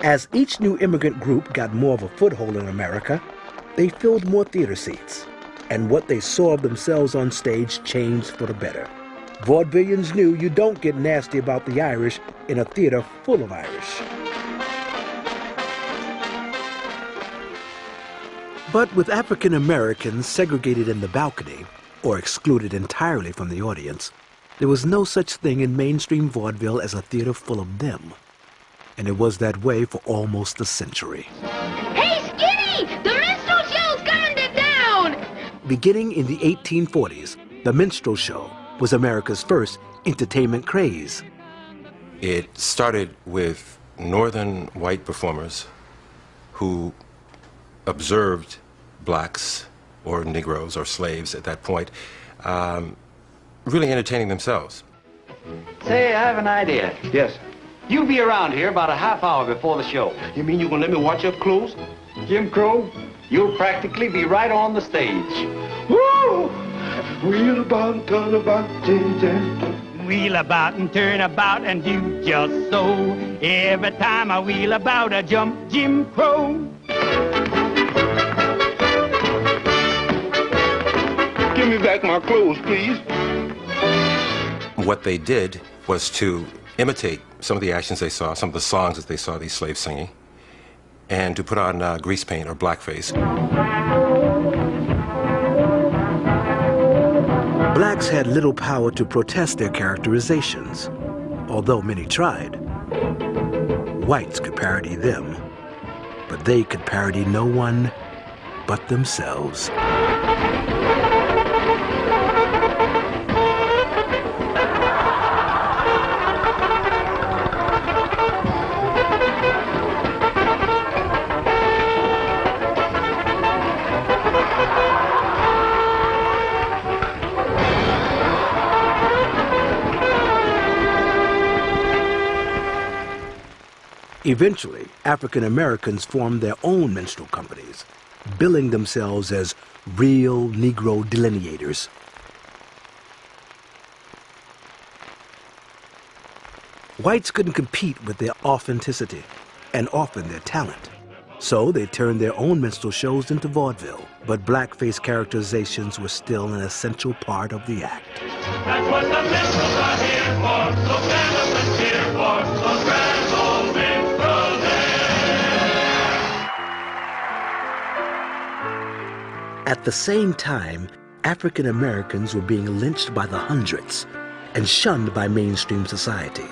As each new immigrant group got more of a foothold in America, they filled more theater seats, and what they saw of themselves on stage changed for the better. Vaudevillians knew you don't get nasty about the Irish in a theater full of Irish. But with African Americans segregated in the balcony, or excluded entirely from the audience, there was no such thing in mainstream vaudeville as a theater full of them. And it was that way for almost a century. Hey, Skinny! The minstrel show's coming to town! Beginning in the 1840s, the minstrel show was America's first entertainment craze. It started with northern white performers who observed blacks or Negroes or slaves at that point really entertaining themselves. Say, I have an idea. Yes. You be around here about a half hour before the show. You mean you're gonna let me watch up close? Jim Crow, you'll practically be right on the stage. Woo! Wheel about and turn about, Jim. Wheel about and turn about and do just so. Every time I wheel about, I jump Jim Crow. Give me back my clothes, please. What they did was to imitate some of the actions they saw, some of the songs that they saw these slaves singing, and to put on grease paint or blackface. Blacks had little power to protest their characterizations, although many tried. Whites could parody them, but they could parody no one but themselves. Eventually, African Americans formed their own minstrel companies, billing themselves as real Negro delineators. Whites couldn't compete with their authenticity and often their talent, so they turned their own minstrel shows into vaudeville. But blackface characterizations were still an essential part of the act. That's what the minstrels are here for, so stand up and cheer for those grand old minstrels there. At the same time, African Americans were being lynched by the hundreds and shunned by mainstream society.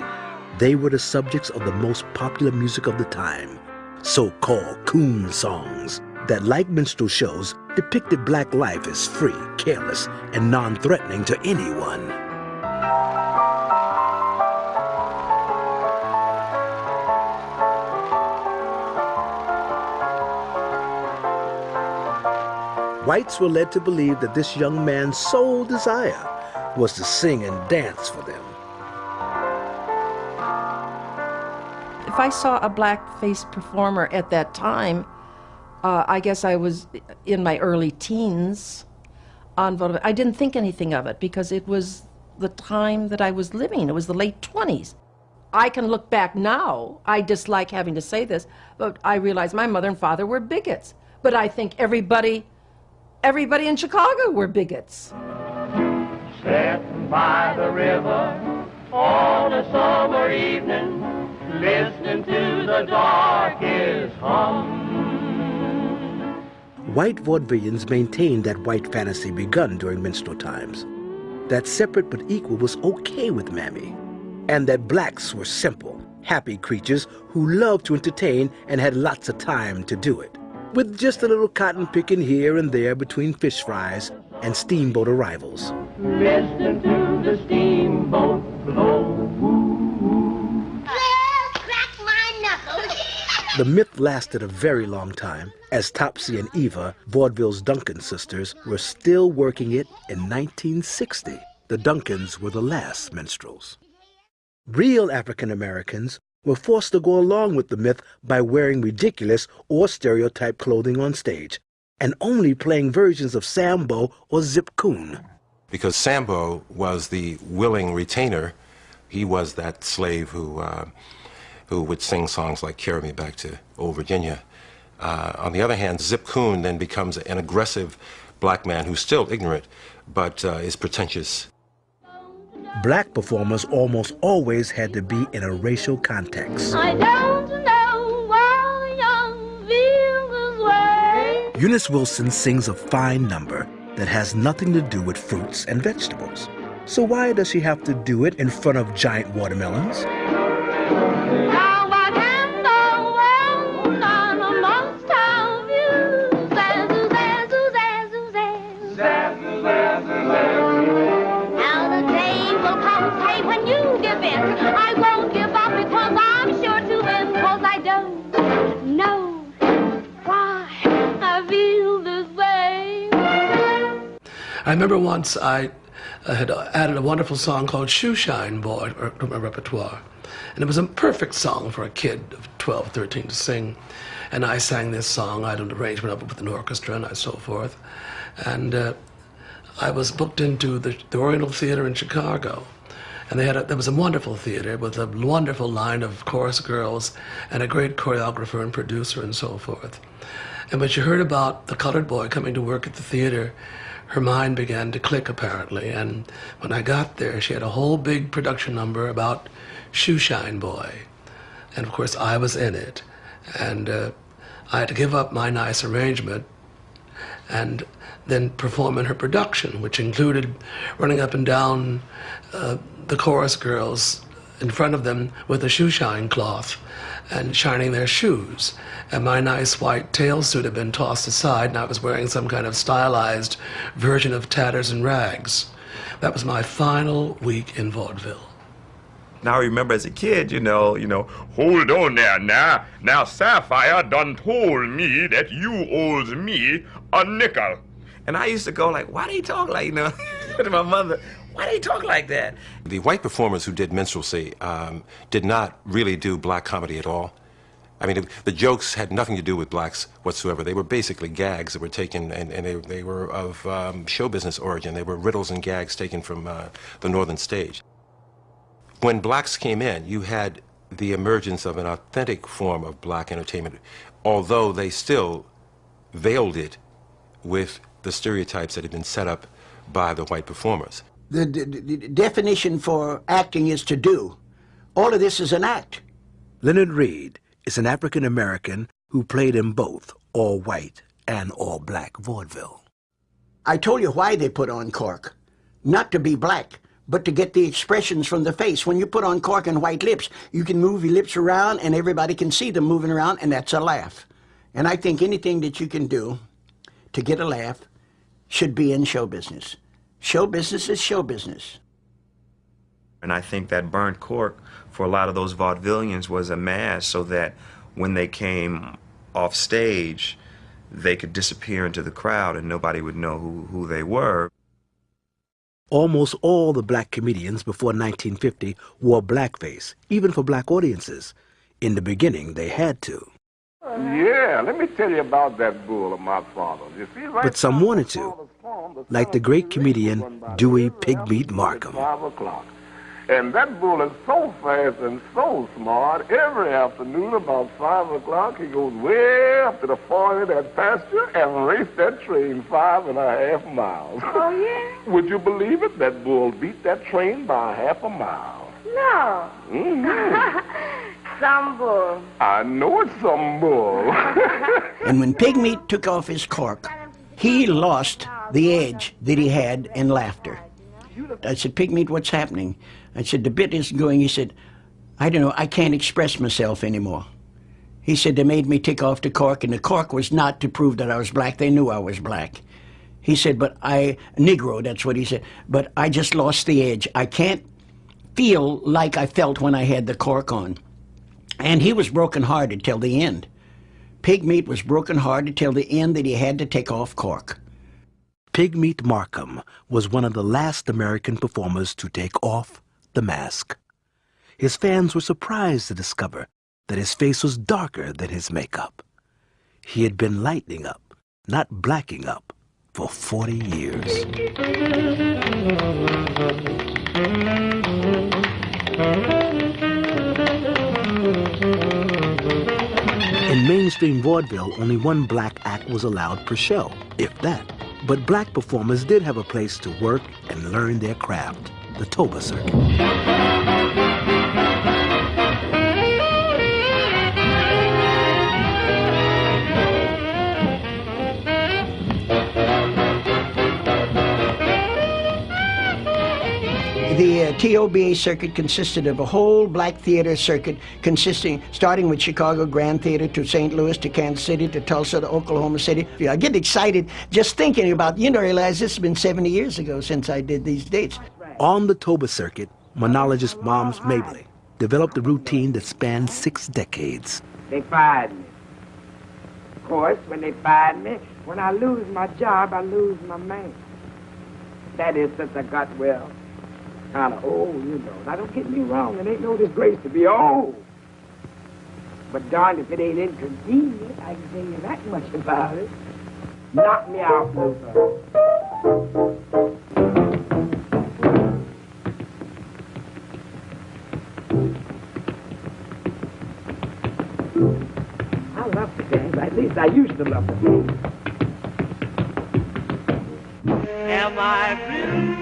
They were the subjects of the most popular music of the time, so-called coon songs, that, like minstrel shows, depicted black life as free, careless, and non-threatening to anyone. Whites were led to believe that this young man's sole desire was to sing and dance for them. If I saw a black-faced performer at that time, I guess I was in my early teens on vaudeville. I didn't think anything of it because it was the time that I was living. It was the late 20s. I can look back now. I dislike having to say this, but I realize my mother and father were bigots. But I think everybody in Chicago were bigots. Sitting by the river on a summer evening, listening to the darkest hum. White vaudevillians maintained that white fantasy begun during minstrel times, that separate but equal was okay with Mammy, and that blacks were simple, happy creatures who loved to entertain and had lots of time to do it, with just a little cotton picking here and there between fish fries and steamboat arrivals. Listening to the steamboat blow. The myth lasted a very long time, as Topsy and Eva, vaudeville's Duncan sisters, were still working it in 1960. The Duncans were the last minstrels. Real African Americans were forced to go along with the myth by wearing ridiculous or stereotyped clothing on stage, and only playing versions of Sambo or Zip Coon. Because Sambo was the willing retainer. He was that slave who who would sing songs like Carry Me Back to Old Virginia. On the other hand, Zip Coon then becomes an aggressive black man who's still ignorant, but is pretentious. Black performers almost always had to be in a racial context. I don't know why young feel this way. Eunice Wilson sings a fine number that has nothing to do with fruits and vegetables. So why does she have to do it in front of giant watermelons? Now I can go on amongst our views. Now the day will come, hey, when you give in. I won't give up because I'm sure to win. Because I don't know why I feel this way. I remember once I had added a wonderful song called Shoe Shine Boy to my repertoire. And it was a perfect song for a kid of 12, 13 to sing. And I sang this song. I had an arrangement of it with an orchestra and so forth. And I was booked into the Oriental Theater in Chicago. And there was a wonderful theater with a wonderful line of chorus girls and a great choreographer and producer and so forth. And when she heard about the colored boy coming to work at the theater, her mind began to click, apparently. And when I got there, she had a whole big production number about Shoe Shine Boy. And of course, I was in it. And I had to give up my nice arrangement and then perform in her production, which included running up and down the chorus girls in front of them with a shoe shine cloth and shining their shoes. And my nice white tail suit had been tossed aside, and I was wearing some kind of stylized version of tatters and rags. That was my final week in vaudeville. Now I remember as a kid, hold on there now. Now Sapphire done told me that you owes me a nickel. And I used to go like, why they talk like, to my mother, why they talk like that? The white performers who did minstrelsy did not really do black comedy at all. I mean, the jokes had nothing to do with blacks whatsoever. They were basically gags that were taken, and they were of show business origin. They were riddles and gags taken from the northern stage. When blacks came in, you had the emergence of an authentic form of black entertainment, although they still veiled it with the stereotypes that had been set up by the white performers. The definition for acting is to do. All of this is an act. Leonard Reed is an African-American who played in both all-white and all-black vaudeville. I told you why they put on cork. Not to be black, but to get the expressions from the face. When you put on cork and white lips, you can move your lips around and everybody can see them moving around, and that's a laugh. And I think anything that you can do to get a laugh should be in show business. Show business is show business. And I think that burnt cork for a lot of those vaudevillians was a mask so that when they came off stage, they could disappear into the crowd and nobody would know who they were. Almost all the black comedians before 1950 wore blackface, even for black audiences. In the beginning, they had to. Yeah, let me tell you about that bull of my father. You see, right, But some wanted to, like the great comedian Dewey Pigmeat Markham. 5 o'clock. And that bull is so fast and so smart, every afternoon about 5 o'clock, he goes way up to the 40 of that pasture and race that train 5.5 miles. Oh, yeah? Would you believe it? That bull beat that train by 1/2 mile. No. Mm-hmm. Some bull. I know it's some bull. And when Pigmeat took off his cork, he lost the edge that he had in laughter. I said, Pigmeat, what's happening? I said, the bit isn't going. He said, I don't know, I can't express myself anymore. He said, they made me take off the cork, and the cork was not to prove that I was black. They knew I was black. He said, Negro, that's what he said, but I just lost the edge. I can't feel like I felt when I had the cork on. And he was brokenhearted till the end. Pigmeat was brokenhearted till the end that he had to take off cork. Pigmeat Markham was one of the last American performers to take off the mask. His fans were surprised to discover that his face was darker than his makeup. He had been lightening up, not blacking up, for 40 years. mainstream vaudeville, only one black act was allowed per show, if that. But black performers did have a place to work and learn their craft, the Toba circuit. The TOBA circuit consisted of a whole black theater circuit starting with Chicago Grand Theater to St. Louis to Kansas City to Tulsa to Oklahoma City. I get excited just thinking about, realize this has been 70 years ago since I did these dates. On the Toba circuit, monologist Moms Mabley developed a routine that spanned 6 decades. They fired me. Of course, when they fired me, when I lose my job, I lose my man. That is, since I got kind of old, Now, don't get me wrong, it ain't no disgrace to be old. But darn, if it ain't inconvenient, I can tell you that much about it. Knock me out, Luther. I love to dance. At least I used to love to dance. Am I blue?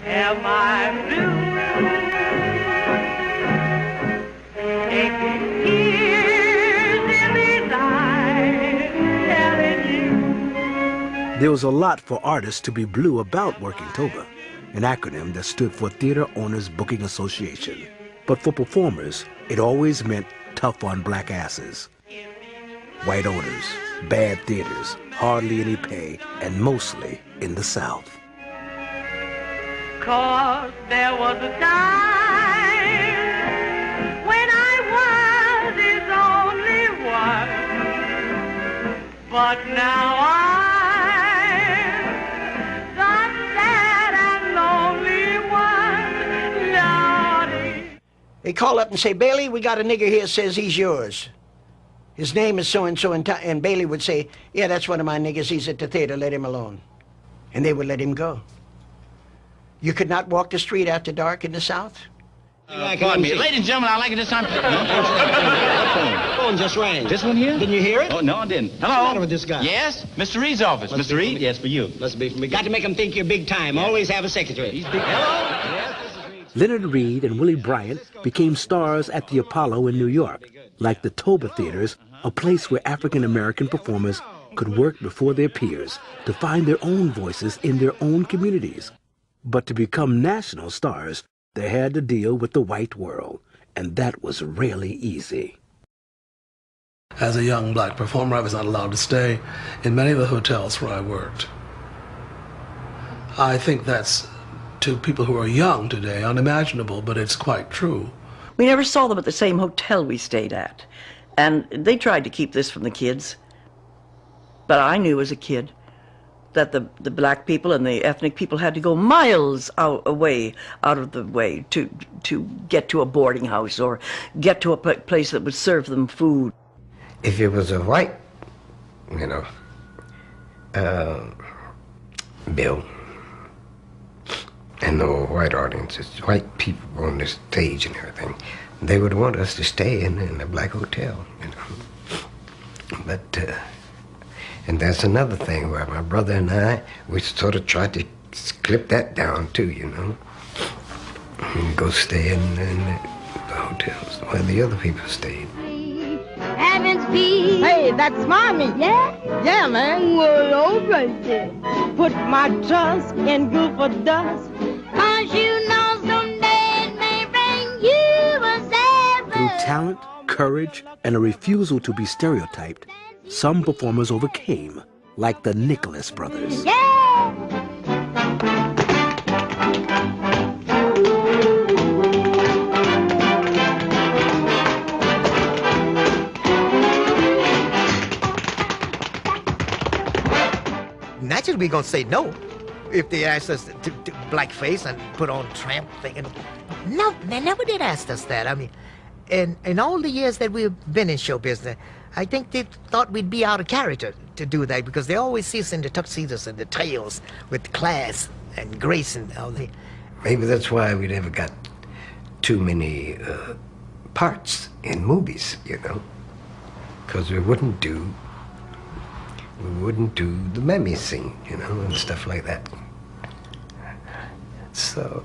Am I blue? Take it easy, I'm telling you. There was a lot for artists to be blue about working Toba, an acronym that stood for Theater Owners Booking Association. But for performers, it always meant tough on black asses. White owners, bad theaters, hardly any pay, and mostly in the South. 'Cause there was a time when I was his only one, but now I'm the sad and lonely one, Lordy. They call up and say, Bailey, we got a nigger here says he's yours. His name is so-and-so, and Bailey would say, yeah, that's one of my niggers. He's at the theater. Let him alone. And they would let him go. You could not walk the street after dark in the South? Pardon me. Ladies and gentlemen, I'd like it this time. The phone just rang. This one here? Didn't you hear it? Oh, no, I didn't. Hello? What's the matter with this guy? Yes? Mr. Reed's office. Mr. Reed? Yes, for you. Must be for me. Got to make him think you're big time. Yeah. Always have a secretary. He's big. Hello? Yes, this is Reed. Leonard Reed and Willie Bryant became stars at the Apollo in New York, like the Toba Theaters, a place where African-American performers could work before their peers to find their own voices in their own communities. But to become national stars, they had to deal with the white world, and that was really easy. As a young black performer, I was not allowed to stay in many of the hotels where I worked. I think that's, to people who are young today, unimaginable, but it's quite true. We never saw them at the same hotel we stayed at. And they tried to keep this from the kids. But I knew as a kid that the black people and the ethnic people had to go miles out of the way to get to a boarding house or get to a place that would serve them food. If it was a white, bill, and no white audiences, white people on the stage and everything, they would want us to stay in a black hotel, But, and that's another thing where my brother and I, we sort of tried to clip that down too, and go stay in the hotels where the other people stayed. Heaven's peace. Hey, that's Mommy. Yeah? Yeah, man. Well, all right then. Put my trust in Guilford dust. 'Cause you know someday it may bring you a seven. Through talent, courage, and a refusal to be stereotyped, some performers overcame, like the Nicholas brothers. Yeah! Naturally, we're going to say no if they ask us to blackface and put on tramp thing. No, they never did ask us that. I mean, in all the years that we've been in show business, I think they thought we'd be out of character to do that because they always see us in the tuxedos and the tails with class and grace and all that. Maybe that's why we never got too many parts in movies, you know, because we wouldn't do the mammy scene, you know, and stuff like that. So.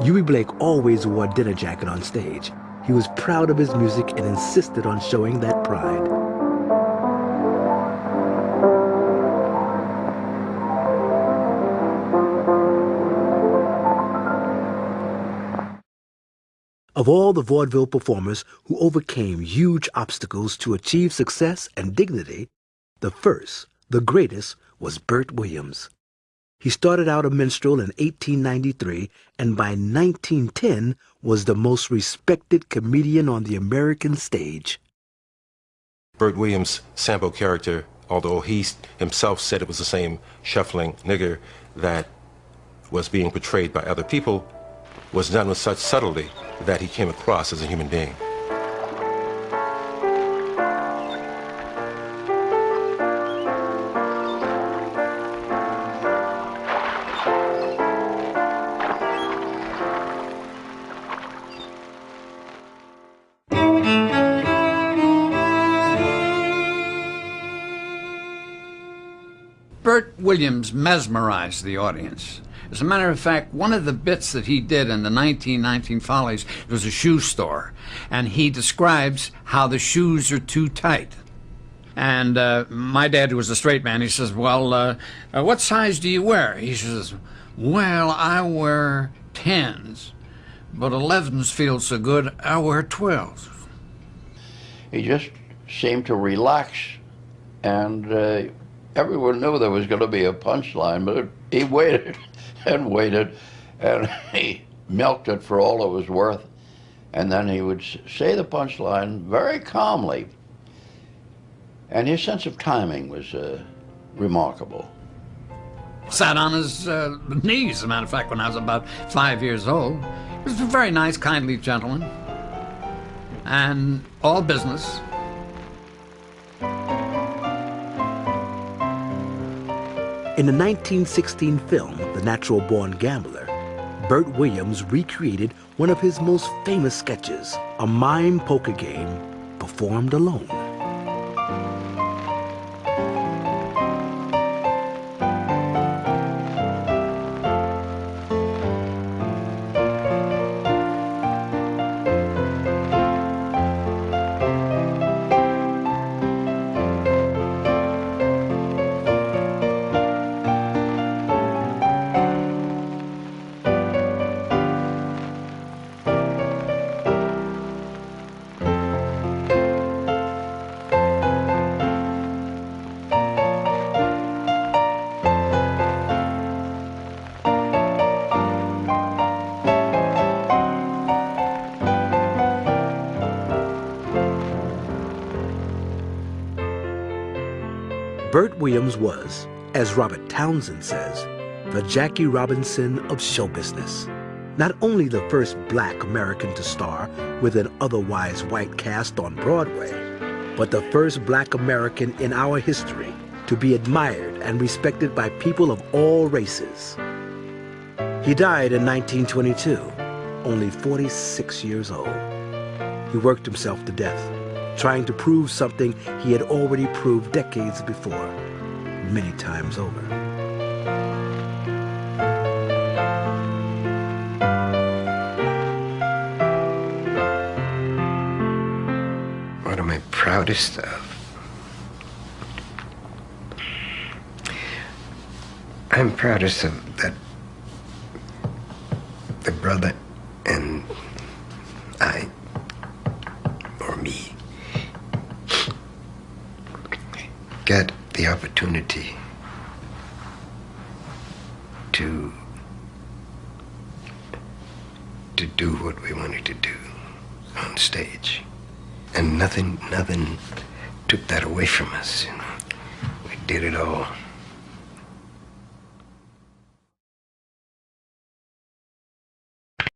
Huey Blake always wore a dinner jacket on stage. He was proud of his music and insisted on showing that pride. Of all the vaudeville performers who overcame huge obstacles to achieve success and dignity, the first, the greatest, was Bert Williams. He started out a minstrel in 1893 and by 1910 was the most respected comedian on the American stage. Bert Williams' Sambo character, although he himself said it was the same shuffling nigger that was being portrayed by other people, was done with such subtlety that he came across as a human being. Bert Williams mesmerized the audience. As a matter of fact, one of the bits that he did in the 1919 Follies was a shoe store, and he describes how the shoes are too tight. And my dad, who was a straight man, he says, well, what size do you wear? He says, well, I wear 10s, but 11s feel so good, I wear 12s. He just seemed to relax, and everyone knew there was going to be a punchline, but he waited and waited, and he milked it for all it was worth. And then he would say the punchline very calmly. And his sense of timing was remarkable. Sat on his knees, as a matter of fact, when I was about 5 years old. He was a very nice, kindly gentleman. And all business. In the 1916 film, The Natural Born Gambler, Bert Williams recreated one of his most famous sketches, a mime poker game performed alone. Bert Williams was, as Robert Townsend says, the Jackie Robinson of show business. Not only the first black American to star with an otherwise white cast on Broadway, but the first black American in our history to be admired and respected by people of all races. He died in 1922, only 46 years old. He worked himself to death, trying to prove something he had already proved decades before, many times over. What am I proudest of? I'm proudest of that the brother and I, or me, got the opportunity to do what we wanted to do on stage. And nothing took that away from us, you know. We did it all.